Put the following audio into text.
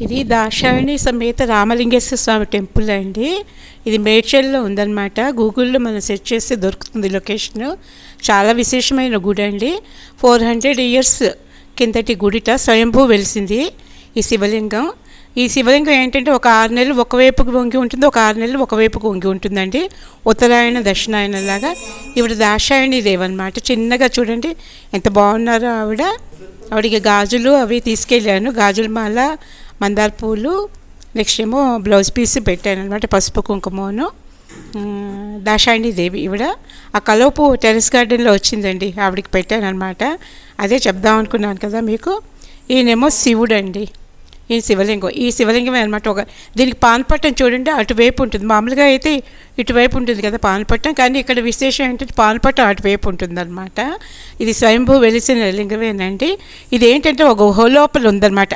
ఇది దాక్షాయణి సమేత రామలింగేశ్వర స్వామి టెంపుల్ అండి. ఇది మేడ్చల్లో ఉందన్నమాట. గూగుల్లో మనం సెర్చ్ చేస్తే దొరుకుతుంది లొకేషను. చాలా విశేషమైన గుడి అండి. 400 years కిందటి గుడిట స్వయంభూ వెలిసింది ఈ శివలింగం. ఈ శివలింగం ఏంటంటే ఒక 6 నెలలు ఒకవైపుకు వంగి ఉంటుంది, ఒక 6 నెలలు ఒకవైపుకు వంగి ఉంటుందండి. ఉత్తరాయణ దక్షిణాయన లాగా. ఈవిడ దాక్షాయణి దేవి అనమాట. చిన్నగా చూడండి ఎంత బాగున్నారో ఆవిడకి గాజులు అవి తీసుకెళ్ళాను. గాజుల మాల, మందార పూలు, నెక్స్ట్ ఏమో బ్లౌజ్ పీస్ పెట్టాను అనమాట, పసుపు కుంకుమను. దాక్షాయణి దేవి ఈవిడ. ఆ కలోపు టెరెస్ గార్డెన్లో వచ్చిందండి, ఆవిడకి పెట్టాను అనమాట. అదే చెప్దాం అనుకున్నాను కదా మీకు. ఈయనేమో శివుడు అండి. ఈ శివలింగం, ఈ శివలింగమే అనమాట. దీనికి పాన్పట్టం చూడండి అటువైపు ఉంటుంది. మామూలుగా అయితే ఇటువైపు ఉంటుంది కదా పాన్పట్టం, కానీ ఇక్కడ విశేషం ఏంటంటే పాన్పట్టం అటువైపు ఉంటుంది అనమాట. ఇది స్వయంభూ వెలిసిన లింగమేనండి. ఇది ఏంటంటే ఒక గుహ లోపల ఉందన్నమాట.